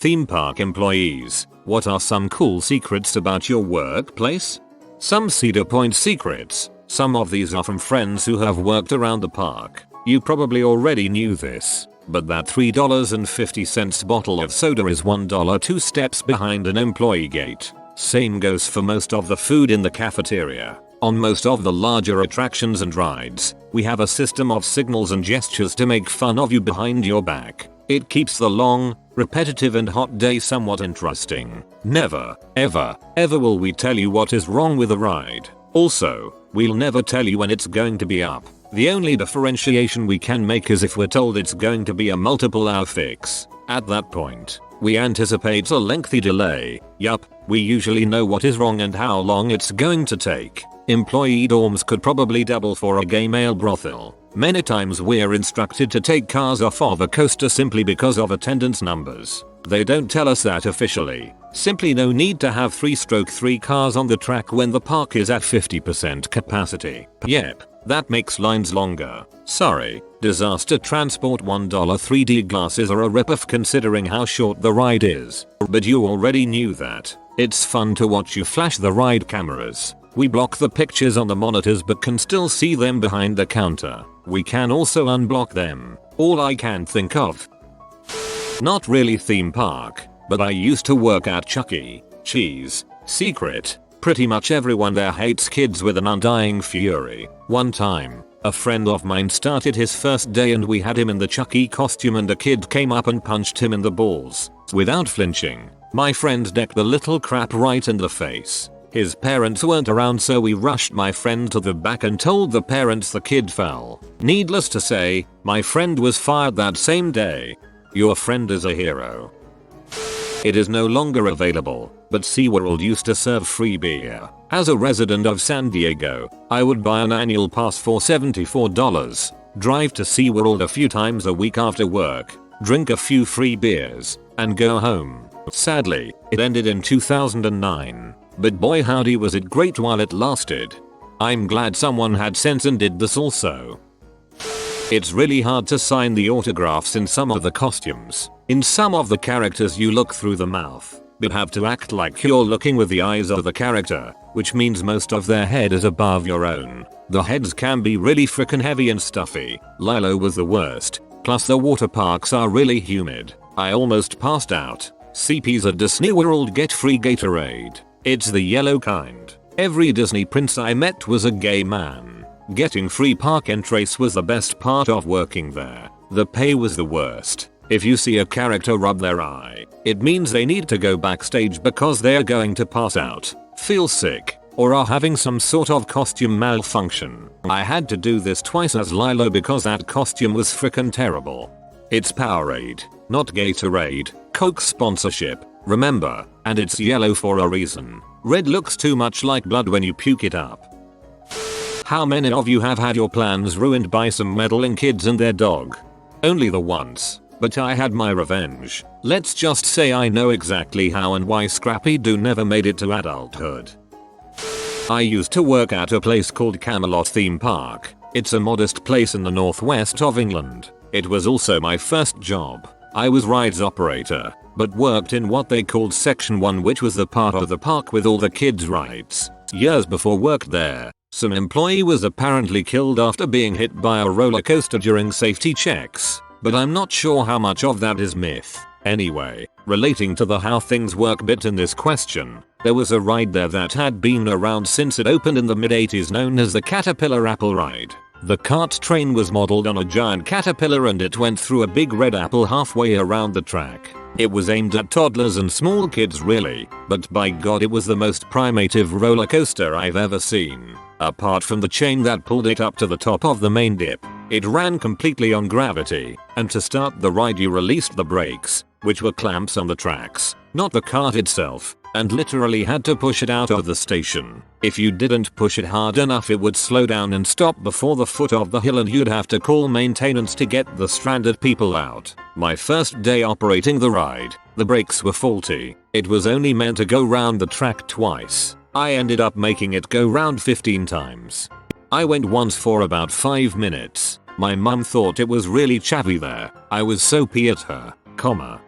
Theme park employees, what are some cool secrets about your workplace? Some Cedar Point secrets. Some of these are from friends who have worked around the park. You probably already knew this, but that $3.50 bottle of soda is $1 2 steps behind an employee gate. Same goes for most of the food in the cafeteria. On most of the larger attractions and rides, we have a system of signals and gestures to make fun of you behind your back. It keeps the long, repetitive and hot day somewhat interesting. Never, ever, ever will we tell you what is wrong with a ride. Also, we'll never tell you when it's going to be up. The only differentiation we can make is if we're told it's going to be a multiple hour fix. At that point, we anticipate a lengthy delay. Yup, we usually know what is wrong and how long it's going to take. Employee dorms could probably double for a gay male brothel. Many times we're instructed to take cars off of a coaster simply because of attendance numbers. They don't tell us that officially. Simply no need to have 3/3 cars on the track when the park is at 50% capacity. Yep, that makes lines longer. Sorry, disaster transport $1 3D glasses are a ripoff considering how short the ride is. But you already knew that. It's fun to watch you flash the ride cameras. We block the pictures on the monitors but can still see them behind the counter. We can also unblock them. All I can think of. Not really theme park, but I used to work at Chuck E. Cheese. Secret. Pretty much everyone there hates kids with an undying fury. One time, a friend of mine started his first day and we had him in the Chuck E costume and a kid came up and punched him in the balls. Without flinching, my friend decked the little crap right in the face. His parents weren't around so we rushed my friend to the back and told the parents the kid fell. Needless to say, my friend was fired that same day. Your friend is a hero. It is no longer available, but SeaWorld used to serve free beer. As a resident of San Diego, I would buy an annual pass for $74, drive to SeaWorld a few times a week after work, drink a few free beers, and go home. Sadly, it ended in 2009. But boy howdy was it great while it lasted. I'm glad someone had sense and did this also. It's really hard to sign the autographs in some of the costumes. In some of the characters you look through the mouth, but have to act like you're looking with the eyes of the character, which means most of their head is above your own. The heads can be really frickin' heavy and stuffy. Lilo was the worst. Plus the water parks are really humid. I almost passed out. CPs at Disney World get free Gatorade. It's the yellow kind. Every Disney prince I met was a gay man. Getting free park entrance was the best part of working there. The pay was the worst. If you see a character rub their eye, it means they need to go backstage because they're going to pass out, feel sick, or are having some sort of costume malfunction. I had to do this twice as Lilo because that costume was frickin' terrible. It's Powerade, not Gatorade, Coke sponsorship. Remember, and it's yellow for a reason. Red looks too much like blood when you puke it up. How many of you have had your plans ruined by some meddling kids and their dog? Only the once, but I had my revenge. Let's just say I know exactly how and why Scrappy Doo never made it to adulthood. I used to work at a place called Camelot Theme Park. It's a modest place in the northwest of England. It was also my first job. I was rides operator, but worked in what they called Section 1, which was the part of the park with all the kids' rides. Years before work there, some employee was apparently killed after being hit by a roller coaster during safety checks, but I'm not sure how much of that is myth. Anyway, relating to the how things work bit in this question, there was a ride there that had been around since it opened in the mid-80s known as the Caterpillar Apple Ride. The cart train was modeled on a giant caterpillar and it went through a big red apple halfway around the track. It was aimed at toddlers and small kids really, but by god it was the most primitive roller coaster I've ever seen. Apart from the chain that pulled it up to the top of the main dip, it ran completely on gravity, and to start the ride you released the brakes, which were clamps on the tracks, not the cart itself, and literally had to push it out of the station. If you didn't push it hard enough it would slow down and stop before the foot of the hill and you'd have to call maintenance to get the stranded people out. My first day operating the ride, the brakes were faulty. It was only meant to go round the track twice. I ended up making it go round 15 times. I went once for about 5 minutes. My mum thought it was really chavvy there. I was so pee at her, comma.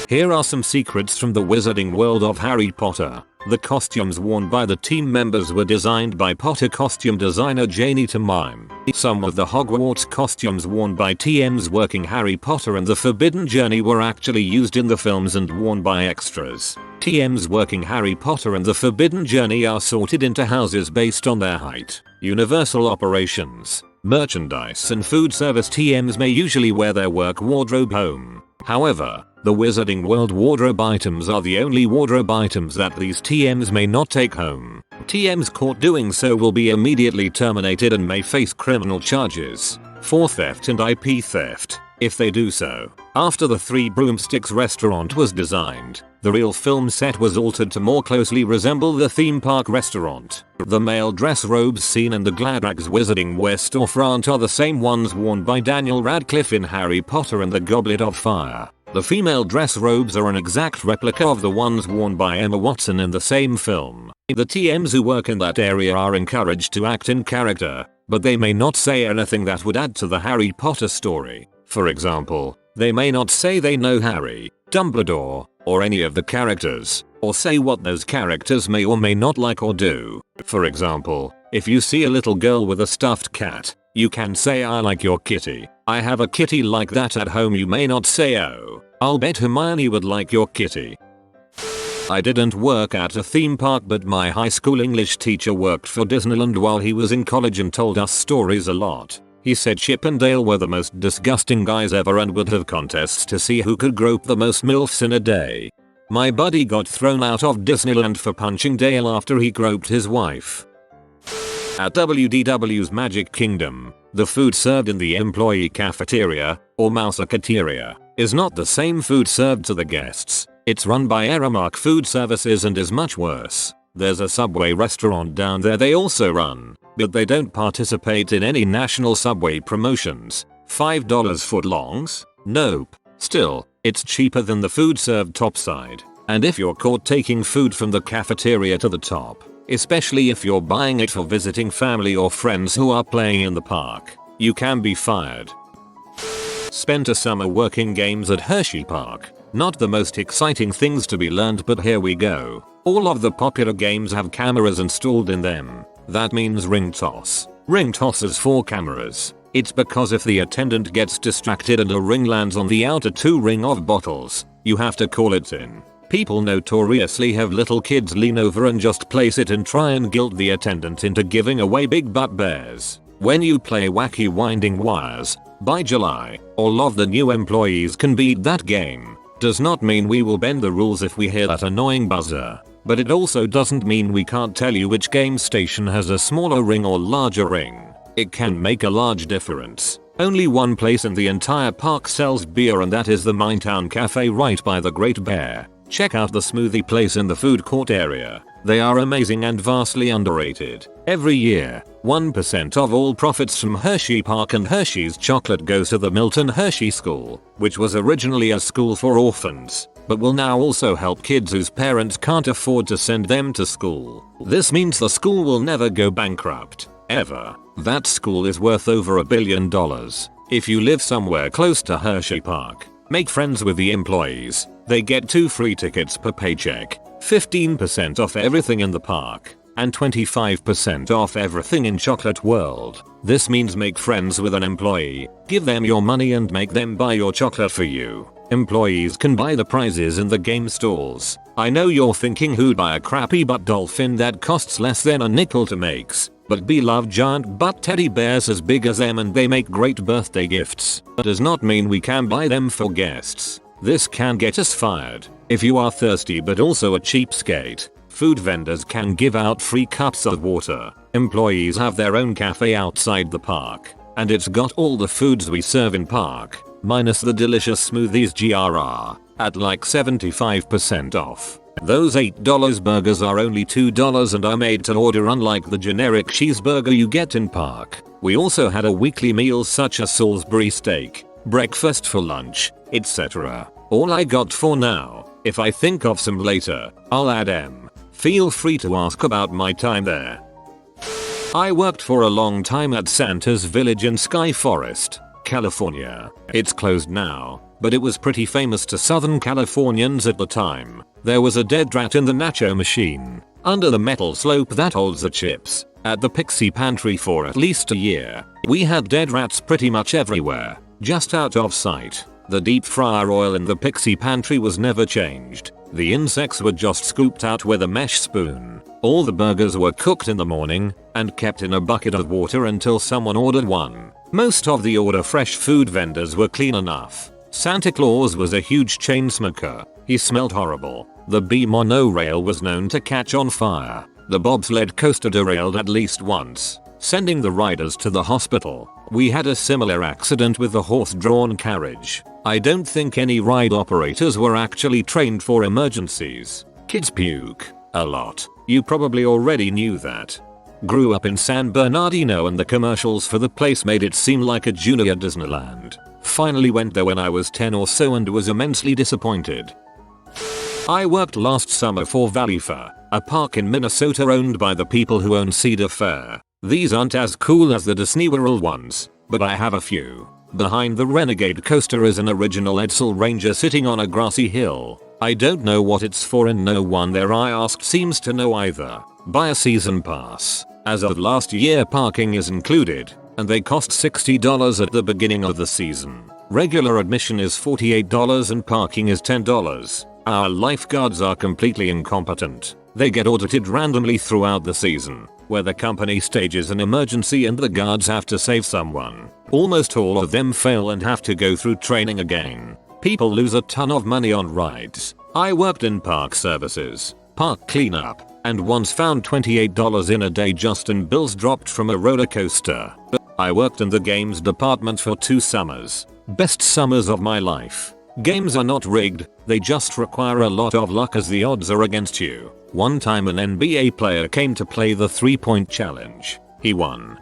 Here are some secrets from the wizarding world of Harry Potter. The costumes worn by the team members were designed by Potter costume designer Janie Tamime. Some of the Hogwarts costumes worn by TMs working Harry Potter and the Forbidden Journey were actually used in the films and worn by extras. TMs working Harry Potter and the Forbidden Journey are sorted into houses based on their height. Universal operations, merchandise and food service TMs may usually wear their work wardrobe home. However, the Wizarding World wardrobe items are the only wardrobe items that these TMs may not take home. TMs caught doing so will be immediately terminated and may face criminal charges for theft and IP theft if they do so. After the Three Broomsticks restaurant was designed, the real film set was altered to more closely resemble the theme park restaurant. The male dress robes seen in the Gladrags Wizarding Wear storefront are the same ones worn by Daniel Radcliffe in Harry Potter and the Goblet of Fire. The female dress robes are an exact replica of the ones worn by Emma Watson in the same film. The TMs who work in that area are encouraged to act in character, but they may not say anything that would add to the Harry Potter story. For example, they may not say they know Harry, Dumbledore, or any of the characters, or say what those characters may or may not like or do. For example, if you see a little girl with a stuffed cat, you can say I like your kitty. I have a kitty like that at home. You may not say oh, I'll bet Hermione would like your kitty. I didn't work at a theme park, but my high school English teacher worked for Disneyland while he was in college and told us stories a lot. He said Chip and Dale were the most disgusting guys ever and would have contests to see who could grope the most MILFs in a day. My buddy got thrown out of Disneyland for punching Dale after he groped his wife. At WDW's Magic Kingdom, the food served in the employee cafeteria, or mouseketeria, is not the same food served to the guests. It's run by Aramark Food Services and is much worse. There's a Subway restaurant down there they also run, but they don't participate in any national Subway promotions. $5 footlongs? Nope. Still, it's cheaper than the food served topside. And if you're caught taking food from the cafeteria to the top, especially if you're buying it for visiting family or friends who are playing in the park, you can be fired. Spent a summer working games at Hershey Park. Not the most exciting things to be learned, but here we go. All of the popular games have cameras installed in them. That means ring toss. Ring toss is 4 cameras. It's because if the attendant gets distracted and a ring lands on the outer 2 ring of bottles, you have to call it in. People notoriously have little kids lean over and just place it and try and guilt the attendant into giving away big butt bears. When you play Wacky Winding Wires, by July, all of the new employees can beat that game. Does not mean we will bend the rules if we hear that annoying buzzer, but it also doesn't mean we can't tell you which game station has a smaller ring or larger ring. It can make a large difference. Only one place in the entire park sells beer, and that is the Minetown Cafe right by the Great Bear. Check out the smoothie place in the food court area. They are amazing and vastly underrated. Every year, 1% of all profits from Hershey Park and Hershey's chocolate goes to the Milton Hershey School, which was originally a school for orphans, but will now also help kids whose parents can't afford to send them to school. This means the school will never go bankrupt. Ever. That school is worth over $1 billion. If you live somewhere close to Hershey Park, make friends with the employees. They get 2 free tickets per paycheck, 15% off everything in the park, and 25% off everything in Chocolate World. This means make friends with an employee, give them your money and make them buy your chocolate for you. Employees can buy the prizes in the game stalls. I know you're thinking who'd buy a crappy butt dolphin that costs less than a nickel to make, but we love giant butt teddy bears as big as them and they make great birthday gifts. That does not mean we can buy them for guests. This can get us fired. If you are thirsty but also a cheapskate, food vendors can give out free cups of water. Employees have their own cafe outside the park, and it's got all the foods we serve in park, minus the delicious smoothies GRR, at like 75% off. Those $8 burgers are only $2 and are made to order, unlike the generic cheeseburger you get in park. We also had a weekly meals such as Salisbury steak, breakfast for lunch, etc. All I got for now. If I think of some later, I'll add them. Feel free to ask about my time there. I worked for a long time at Santa's Village in Sky Forest, California. It's closed now, but it was pretty famous to Southern Californians at the time. There was a dead rat in the nacho machine, under the metal slope that holds the chips, at the Pixie Pantry for at least a year. We had dead rats pretty much everywhere, just out of sight. The deep fryer oil in the Pixie Pantry was never changed. The insects were just scooped out with a mesh spoon. All the burgers were cooked in the morning and kept in a bucket of water until someone ordered one. Most of the order fresh food vendors were clean enough. Santa Claus was a huge chain smoker. He smelled horrible. The B monorail was known to catch on fire. The bobsled coaster derailed at least once, sending the riders to the hospital. We had a similar accident with the horse-drawn carriage. I don't think any ride operators were actually trained for emergencies. Kids puke a lot. You probably already knew that. Grew up in San Bernardino and the commercials for the place made it seem like a junior Disneyland. Finally went there when I was 10 or so and was immensely disappointed. I worked last summer for Valley Fair, a park in Minnesota owned by the people who own Cedar Fair. These aren't as cool as the Disney World ones, but I have a few. Behind the Renegade coaster is an original Edsel Ranger sitting on a grassy hill. I don't know what it's for and no one there I asked seems to know either. Buy a season pass. As of last year, parking is included, and they cost $60 at the beginning of the season. Regular admission is $48 and parking is $10. Our lifeguards are completely incompetent. They get audited randomly throughout the season, where the company stages an emergency and the guards have to save someone. Almost all of them fail and have to go through training again. People lose a ton of money on rides. I worked in park services, park cleanup, and once found $28 in a day just in bills dropped from a roller coaster. I worked in the games department for 2 summers. Best summers of my life. Games are not rigged, they just require a lot of luck as the odds are against you. One time an NBA player came to play the 3-point challenge. He won.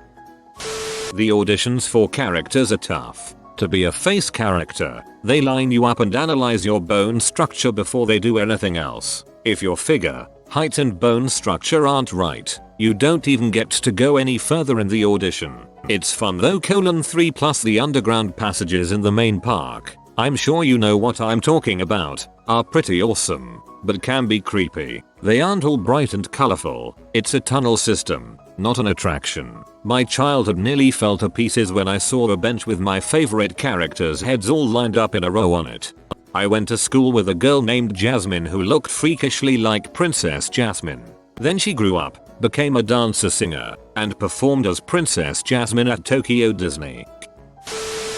The auditions for characters are tough. To be a face character, they line you up and analyze your bone structure before they do anything else. If your figure, height and bone structure aren't right, you don't even get to go any further in the audition. It's fun though. 3 plus the underground passages in the main park, I'm sure you know what I'm talking about, are pretty awesome, but can be creepy. They aren't all bright and colorful. It's a tunnel system, not an attraction. My childhood nearly fell to pieces when I saw a bench with my favorite characters' heads all lined up in a row on it. I went to school with a girl named Jasmine who looked freakishly like Princess Jasmine. Then she grew up, became a dancer singer, and performed as Princess Jasmine at Tokyo Disney.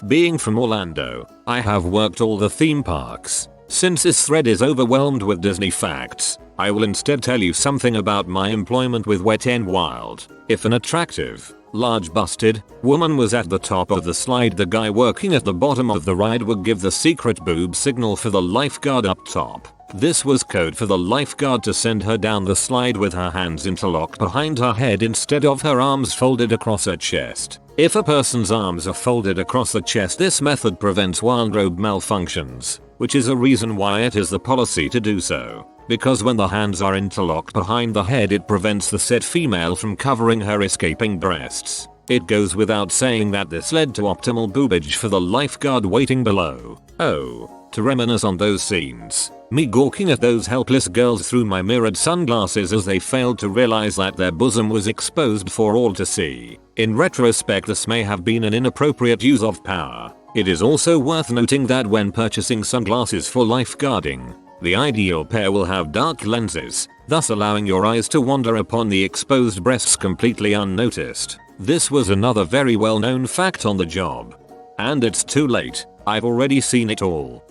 Being from Orlando, I have worked all the theme parks. Since this thread is overwhelmed with Disney facts, I will instead tell you something about my employment with Wet n Wild. If an attractive, large busted woman was at the top of the slide, the guy working at the bottom of the ride would give the secret boob signal for the lifeguard up top. This was code for the lifeguard to send her down the slide with her hands interlocked behind her head instead of her arms folded across her chest. If a person's arms are folded across the chest, this method prevents wardrobe malfunctions, which is a reason why it is the policy to do so. Because when the hands are interlocked behind the head, it prevents the said female from covering her escaping breasts. It goes without saying that this led to optimal boobage for the lifeguard waiting below. Oh, to reminisce on those scenes, me gawking at those helpless girls through my mirrored sunglasses as they failed to realize that their bosom was exposed for all to see. In retrospect, this may have been an inappropriate use of power. It is also worth noting that when purchasing sunglasses for lifeguarding, the ideal pair will have dark lenses, thus allowing your eyes to wander upon the exposed breasts completely unnoticed. This was another very well-known fact on the job. And it's too late, I've already seen it all.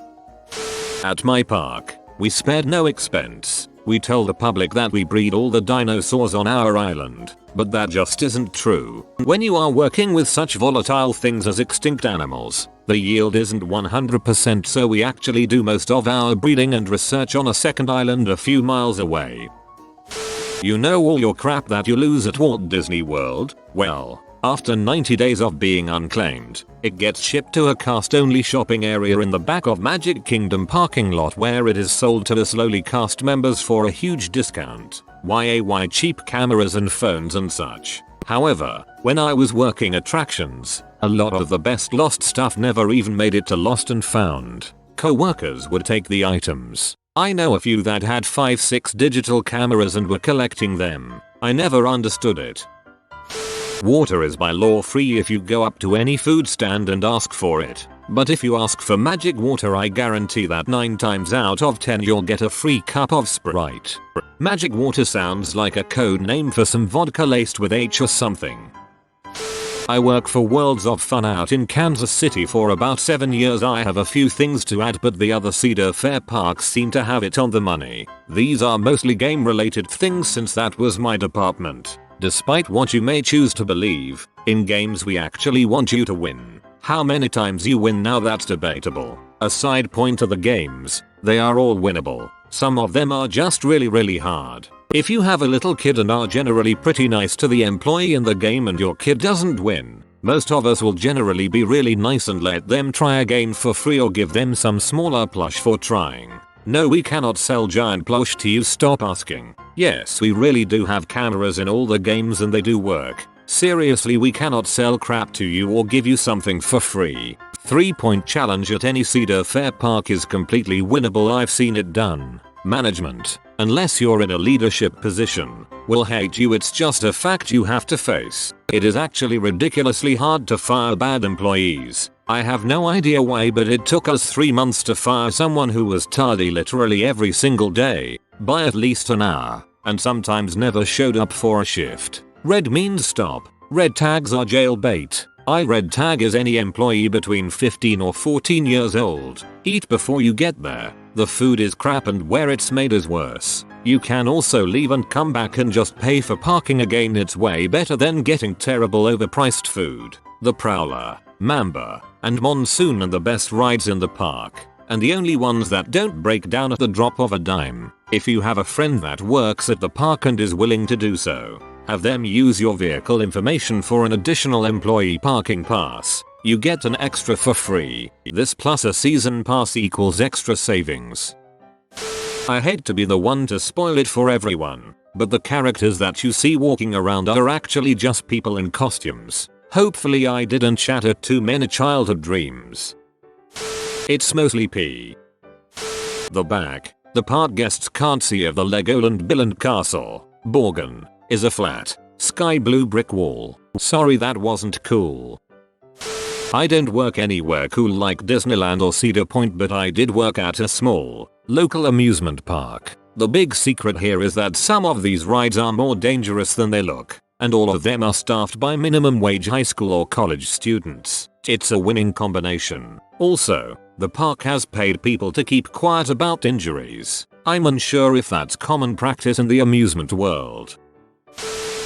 At my park, we spared no expense. We told the public that we breed all the dinosaurs on our island, but that just isn't true. When you are working with such volatile things as extinct animals, the yield isn't 100%, so we actually do most of our breeding and research on a second island a few miles away. You know all your crap that you lose at Walt Disney World? Well, after 90 days of being unclaimed, it gets shipped to a cast-only shopping area in the back of Magic Kingdom parking lot, where it is sold to the slowly cast members for a huge discount. Yay cheap cameras and phones and such. However, when I was working attractions, a lot of the best lost stuff never even made it to Lost and Found. Co-workers would take the items. I know a few that had 5-6 digital cameras and were collecting them. I never understood it. Water is by law free if you go up to any food stand and ask for it. But if you ask for magic water, I guarantee that 9 times out of 10 you'll get a free cup of Sprite. Magic water sounds like a code name for some vodka laced with H or something. I work for Worlds of Fun out in Kansas City for about 7 years. I have a few things to add, but the other Cedar Fair parks seem to have it on the money. These are mostly game related things since that was my department. Despite what you may choose to believe, in games we actually want you to win. How many times you win now, that's debatable. A side point to the games, they are all winnable. Some of them are just really hard. If you have a little kid and are generally pretty nice to the employee in the game and your kid doesn't win, most of us will generally be really nice and let them try again for free or give them some smaller plush for trying. No, we cannot sell giant plush to you, stop asking. Yes, we really do have cameras in all the games and they do work. Seriously, we cannot sell crap to you or give you something for free. 3-point challenge at any Cedar Fair park is completely winnable. I've seen it done. Management, unless you're in a leadership position, will hate you. It's just a fact you have to face. It is actually ridiculously hard to fire bad employees. I have no idea why, but it took us 3 months to fire someone who was tardy literally every single day, by at least an hour, and sometimes never showed up for a shift. Red means stop. Red tags are jail bait. Red tag is any employee between 15 or 14 years old. Eat before you get there. The food is crap and where it's made is worse. You can also leave and come back and just pay for parking again. It's way better than getting terrible overpriced food. The Prowler, Mamba, and Monsoon are the best rides in the park, and the only ones that don't break down at the drop of a dime. If you have a friend that works at the park and is willing to do so, have them use your vehicle information for an additional employee parking pass. You get an extra for free. This plus a season pass equals extra savings. I hate to be the one to spoil it for everyone, but the characters that you see walking around are actually just people in costumes. Hopefully I didn't shatter too many childhood dreams. It's mostly pee. The back. The park guests can't see of the Legoland Billund Castle, Borgen, is a flat, sky blue brick wall. Sorry, that wasn't cool. I don't work anywhere cool like Disneyland or Cedar Point, but I did work at a small, local amusement park. The big secret here is that some of these rides are more dangerous than they look, and all of them are staffed by minimum wage high school or college students. It's a winning combination. Also, the park has paid people to keep quiet about injuries. I'm unsure if that's common practice in the amusement world.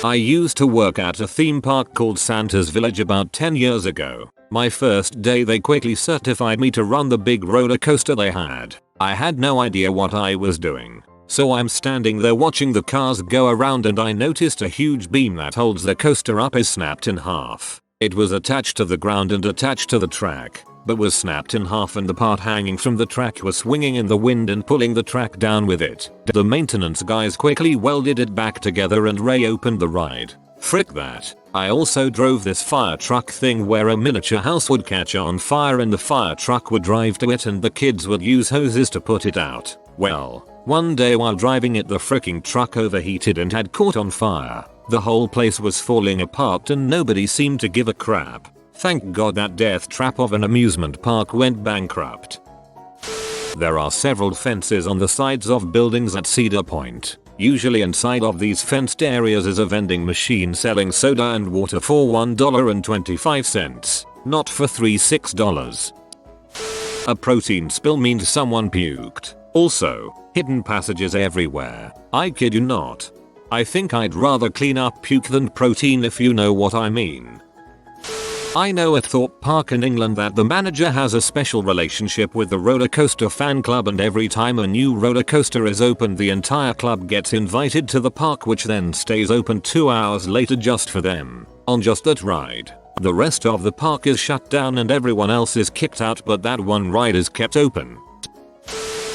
I used to work at a theme park called Santa's Village about 10 years ago. My first day they quickly certified me to run the big roller coaster they had. I had no idea what I was doing. So I'm standing there watching the cars go around and I noticed a huge beam that holds the coaster up is snapped in half. It was attached to the ground and attached to the track, but was snapped in half, and the part hanging from the track was swinging in the wind and pulling the track down with it. The maintenance guys quickly welded it back together and reopened the ride. Frick that. I also drove this fire truck thing where a miniature house would catch on fire and the fire truck would drive to it and the kids would use hoses to put it out. Well, one day while driving it, the fricking truck overheated and had caught on fire. The whole place was falling apart and nobody seemed to give a crap. Thank God that death trap of an amusement park went bankrupt. There are several fences on the sides of buildings at Cedar Point. Usually inside of these fenced areas is a vending machine selling soda and water for $1.25, not for $6. A protein spill means someone puked. Also, hidden passages everywhere. I kid you not. I think I'd rather clean up puke than protein, if you know what I mean. I know a Thorpe Park in England that the manager has a special relationship with the roller coaster fan club, and every time a new roller coaster is opened the entire club gets invited to the park, which then stays open 2 hours later just for them, on just that ride. The rest of the park is shut down and everyone else is kicked out, but that one ride is kept open.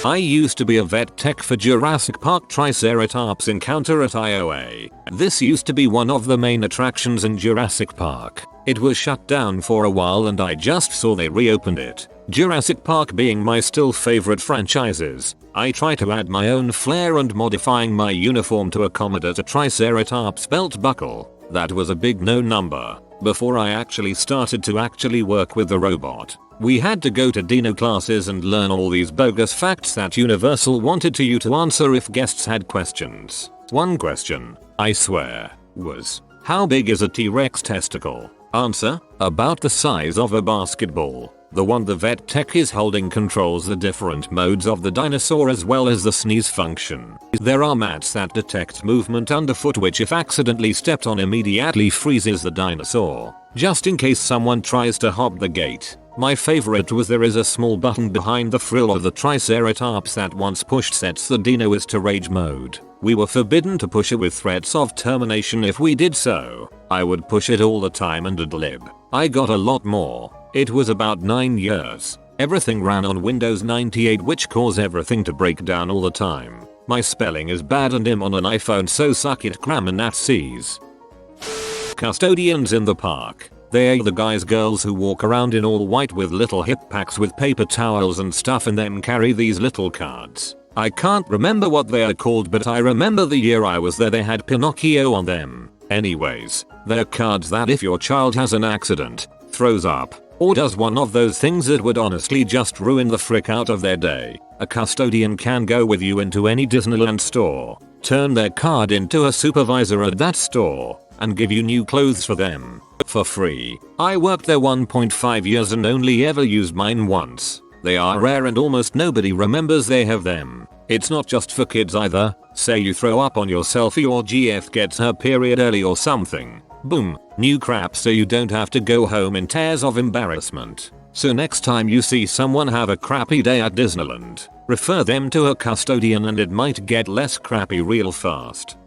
I used to be a vet tech for Jurassic Park Triceratops Encounter at IOA. This used to be one of the main attractions in Jurassic Park. It was shut down for a while and I just saw they reopened it. Jurassic Park being my still favorite franchises, I try to add my own flair and modifying my uniform to accommodate a Triceratops belt buckle. That was a big no number. Before I actually started to work with the robot, we had to go to Dino classes and learn all these bogus facts that Universal wanted you to answer if guests had questions. One question, I swear, was, how big is a T-Rex testicle? Answer, about the size of a basketball. The one the vet tech is holding controls the different modes of the dinosaur as well as the sneeze function. There are mats that detect movement underfoot which if accidentally stepped on immediately freezes the dinosaur, just in case someone tries to hop the gate. My favorite was there is a small button behind the frill of the Triceratops that once pushed sets the dino to rage mode. We were forbidden to push it with threats of termination if we did so. I would push it all the time and ad lib. I got a lot more. It was about 9 years. Everything ran on Windows 98 which caused everything to break down all the time. My spelling is bad and I'm on an iPhone so suck it grammar Nazis. Custodians in the park. They are the guys girls who walk around in all white with little hip packs with paper towels and stuff and then carry these little cards. I can't remember what they are called but I remember the year I was there they had Pinocchio on them. Anyways, they're cards that if your child has an accident, throws up, or does one of those things that would honestly just ruin the frick out of their day, a custodian can go with you into any Disneyland store, turn their card into a supervisor at that store, and give you new clothes for them. For free. I worked there 1.5 years and only ever used mine once. They are rare and almost nobody remembers they have them. It's not just for kids either. Say you throw up on your selfie or GF gets her period early or something. Boom, new crap so you don't have to go home in tears of embarrassment. So next time you see someone have a crappy day at Disneyland, refer them to a custodian and it might get less crappy real fast.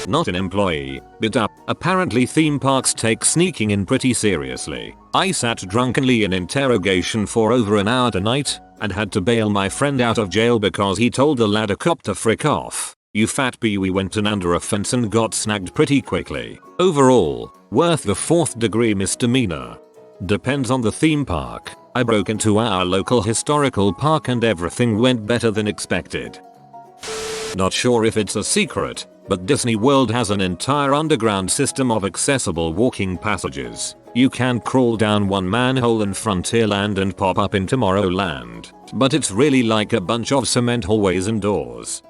Not an employee, but apparently theme parks take sneaking in pretty seriously. I sat drunkenly in interrogation for over an hour tonight and had to bail my friend out of jail because he told the ladder cop to frick off. You fat bee. We went in under a fence and got snagged pretty quickly. Overall, worth the 4th degree misdemeanor. Depends on the theme park. I broke into our local historical park and everything went better than expected. Not sure if it's a secret, but Disney World has an entire underground system of accessible walking passages. You can crawl down one manhole in Frontierland and pop up in Tomorrowland, but it's really like a bunch of cement hallways and doors.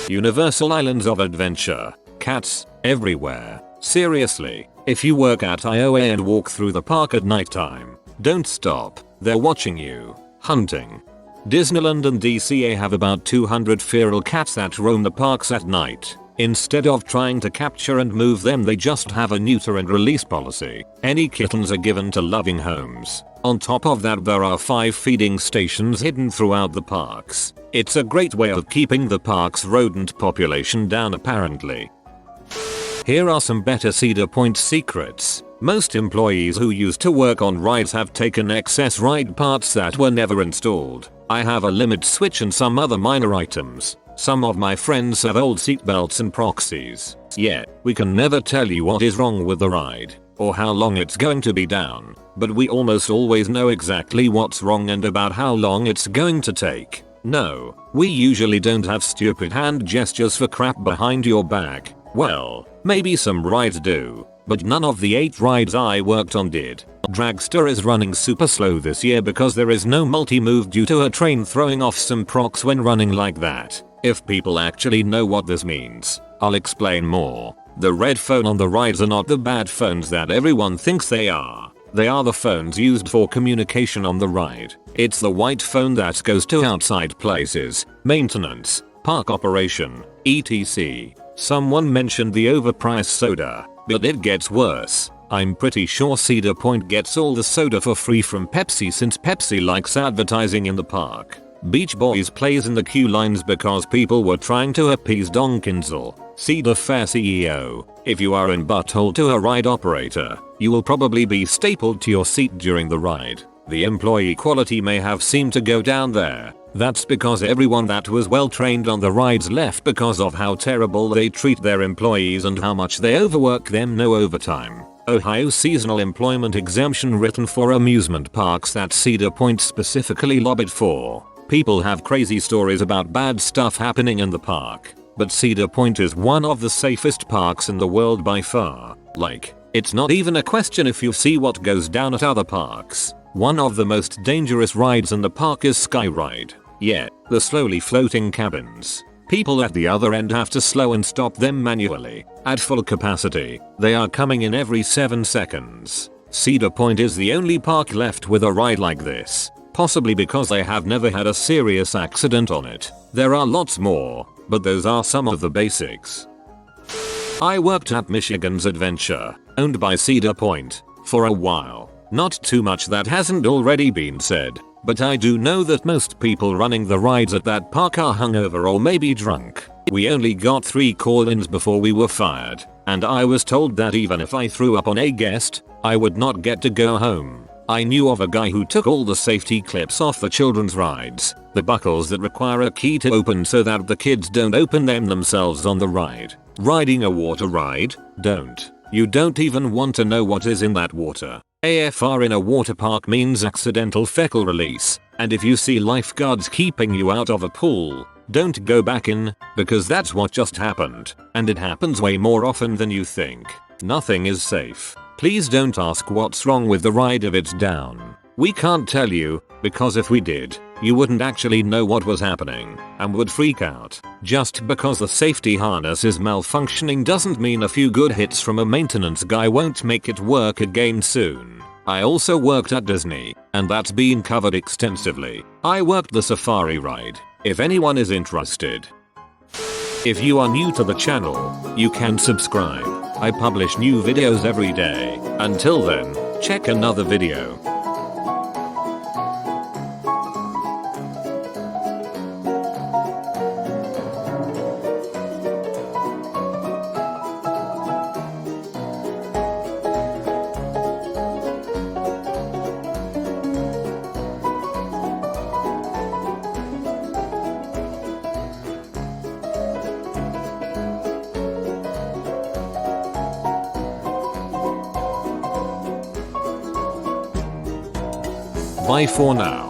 Universal Islands of Adventure. Cats everywhere. Seriously, if you work at IOA and walk through the park at nighttime, don't stop. They're watching you. Hunting. Disneyland and DCA have about 200 feral cats that roam the parks at night. Instead of trying to capture and move them, they just have a neuter and release policy. Any kittens are given to loving homes. On top of that, there are 5 feeding stations hidden throughout the parks. It's a great way of keeping the park's rodent population down apparently. Here are some better Cedar Point secrets. Most employees who used to work on rides have taken excess ride parts that were never installed. I have a limit switch and some other minor items. Some of my friends have old seatbelts and proxies. Yet, we can never tell you what is wrong with the ride, or how long it's going to be down, but we almost always know exactly what's wrong and about how long it's going to take. No, we usually don't have stupid hand gestures for crap behind your back. Well, maybe some rides do, but none of the 8 rides I worked on did. Dragster is running super slow this year because there is no multi-move due to a train throwing off some procs when running like that. If people actually know what this means, I'll explain more. The red phone on the rides are not the bad phones that everyone thinks they are. They are the phones used for communication on the ride. It's the white phone that goes to outside places, maintenance, park operation, etc. Someone mentioned the overpriced soda, but it gets worse. I'm pretty sure Cedar Point gets all the soda for free from Pepsi since Pepsi likes advertising in the park. Beach Boys plays in the queue lines because people were trying to appease Don Kinzel, Cedar Fair CEO. If you are in butthole to a ride operator, you will probably be stapled to your seat during the ride. The employee quality may have seemed to go down there. That's because everyone that was well trained on the rides left because of how terrible they treat their employees and how much they overwork them. No overtime. Ohio seasonal employment exemption written for amusement parks that Cedar Point specifically lobbied for. People have crazy stories about bad stuff happening in the park, but Cedar Point is one of the safest parks in the world by far. Like, it's not even a question if you see what goes down at other parks. One of the most dangerous rides in the park is Skyride. Yeah, the slowly floating cabins. People at the other end have to slow and stop them manually. At full capacity, they are coming in every 7 seconds. Cedar Point is the only park left with a ride like this, possibly because they have never had a serious accident on it. There are lots more, but those are some of the basics. I worked at Michigan's Adventure, owned by Cedar Point, for a while. Not too much that hasn't already been said, but I do know that most people running the rides at that park are hungover or maybe drunk. We only got 3 call-ins before we were fired, and I was told that even if I threw up on a guest, I would not get to go home. I knew of a guy who took all the safety clips off the children's rides, the buckles that require a key to open so that the kids don't open them themselves on the ride. Riding a water ride? Don't. You don't even want to know what is in that water. AFR in a water park means accidental fecal release, and if you see lifeguards keeping you out of a pool, don't go back in, because that's what just happened, and it happens way more often than you think. Nothing is safe. Please don't ask what's wrong with the ride if it's down. We can't tell you, because if we did, you wouldn't actually know what was happening, and would freak out. Just because the safety harness is malfunctioning doesn't mean a few good hits from a maintenance guy won't make it work again soon. I also worked at Disney, and that's been covered extensively. I worked the safari ride, if anyone is interested. If you are new to the channel, you can subscribe. I publish new videos every day. Until then, check another video. Bye for now.